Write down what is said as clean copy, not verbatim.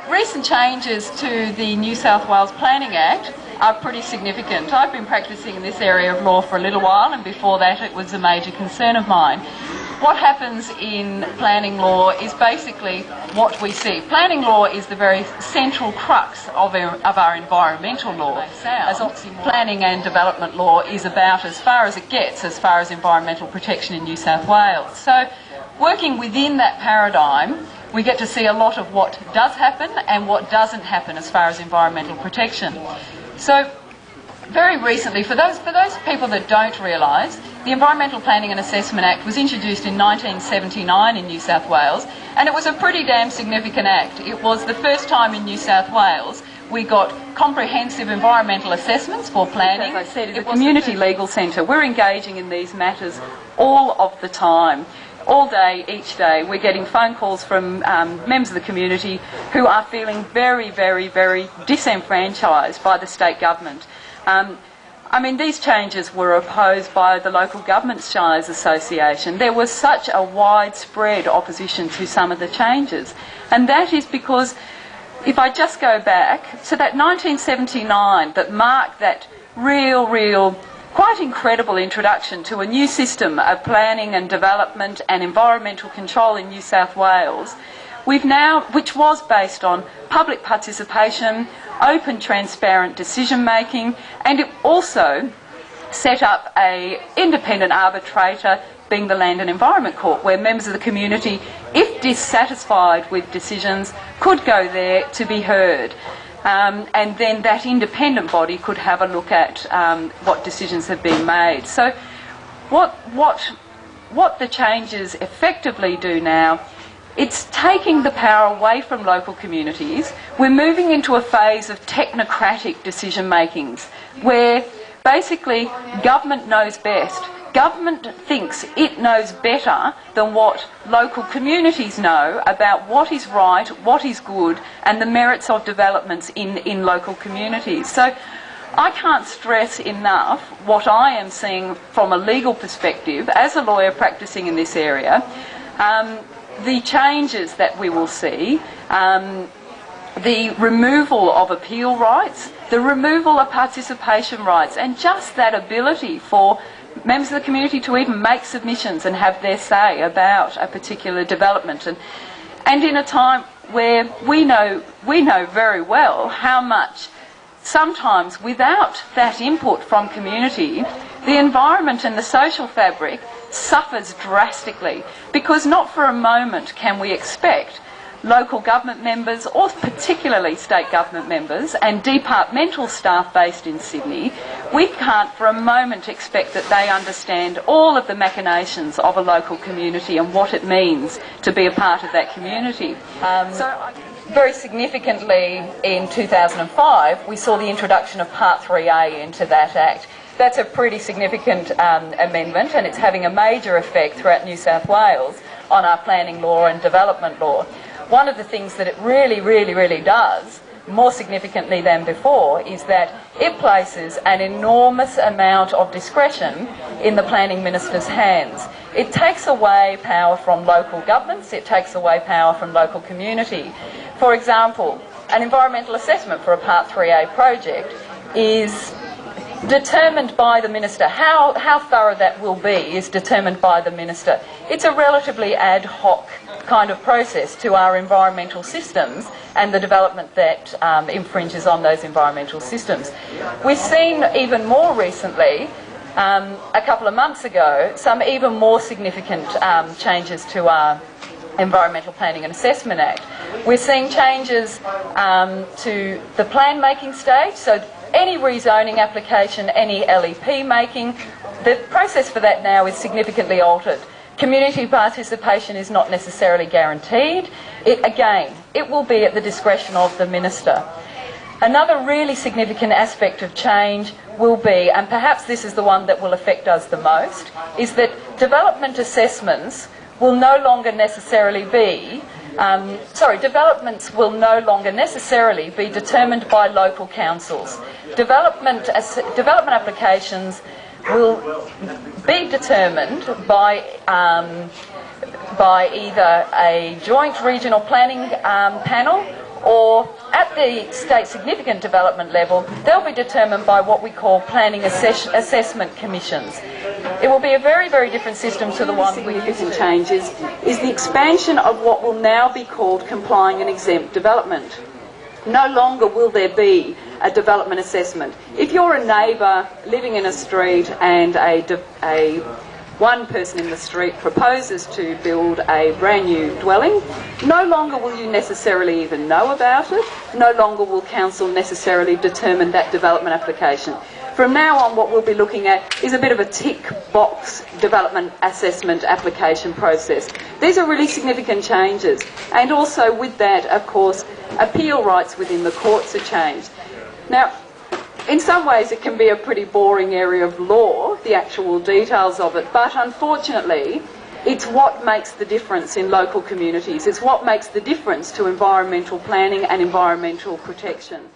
recent changes to the New South Wales Planning Act are pretty significant. I've been practicing in this area of law for a little while, and before that it was a major concern of mine. What happens in planning law is basically what we see. Planning law is the very central crux of our environmental law. As planning and development law is about as far as it gets as far as environmental protection in New South Wales. So working within that paradigm, we get to see a lot of what does happen and what doesn't happen as far as environmental protection. So very recently, for those people that don't realise, the Environmental Planning and Assessment Act was introduced in 1979 in New South Wales, and it was a pretty damn significant act. It was the first time in New South Wales we got comprehensive environmental assessments for planning. As I said, it's a community legal centre. We're engaging in these matters all of the time. All day, each day, we're getting phone calls from members of the community who are feeling very, very, very disenfranchised by the state government. I mean, these changes were opposed by the Local Government Shires Association. There was such a widespread opposition to some of the changes. And that is because, if I just go back to that 1979 that marked that real, quite incredible introduction to a new system of planning and development and environmental control in New South Wales, we've now, which was based on public participation, open, transparent decision making, and it also set up an independent arbitrator, being the Land and Environment Court, where members of the community, if dissatisfied with decisions, could go there to be heard. And then that independent body could have a look at what decisions have been made. So what the changes effectively do now, it's taking the power away from local communities. We're moving into a phase of technocratic decision makings where basically government knows best. Government thinks it knows better than what local communities know about what is right, what is good, and the merits of developments in local communities. So I can't stress enough what I am seeing from a legal perspective as a lawyer practicing in this area. The changes that we will see, the removal of appeal rights, the removal of participation rights, and just that ability for members of the community to even make submissions and have their say about a particular development. And in a time where we know very well how much, sometimes without that input from community, the environment and the social fabric suffers drastically, because not for a moment can we expect local government members, or particularly state government members and departmental staff based in Sydney, we can't for a moment expect that they understand all of the machinations of a local community and what it means to be a part of that community. So very significantly in 2005 we saw the introduction of Part 3A into that Act. That's a pretty significant amendment, and it's having a major effect throughout New South Wales on our planning law and development law. One of the things that it really does, more significantly than before, is that it places an enormous amount of discretion in the planning minister's hands. It takes away power from local governments, it takes away power from local community. For example, an environmental assessment for a Part 3A project is determined by the minister. How thorough that will be is determined by the minister. It's a relatively ad hoc kind of process to our environmental systems and the development that infringes on those environmental systems. We've seen even more recently, a couple of months ago, some even more significant changes to our Environmental Planning and Assessment Act. We're seeing changes to the plan making stage, so any rezoning application, any LEP making, the process for that now is significantly altered. Community participation is not necessarily guaranteed. It will be at the discretion of the minister. Another really significant aspect of change will be, and perhaps this is the one that will affect us the most, is that development assessments will no longer necessarily be developments will no longer necessarily be determined by local councils. Development applications will be determined by either a joint regional planning panel or at the state significant development level, they'll be determined by what we call planning assessment commissions. It will be a very, very different system to the one we used to. Changes is the expansion of what will now be called complying and exempt development. No longer will there be a development assessment. If you're a neighbour living in a street and one person in the street proposes to build a brand new dwelling, no longer will you necessarily even know about it, no longer will council necessarily determine that development application. From now on, what we'll be looking at is a bit of a tick box development assessment application process. These are really significant changes, and also with that, of course, appeal rights within the courts are changed. Now, in some ways it can be a pretty boring area of law, the actual details of it, but unfortunately it's what makes the difference in local communities. It's what makes the difference to environmental planning and environmental protection.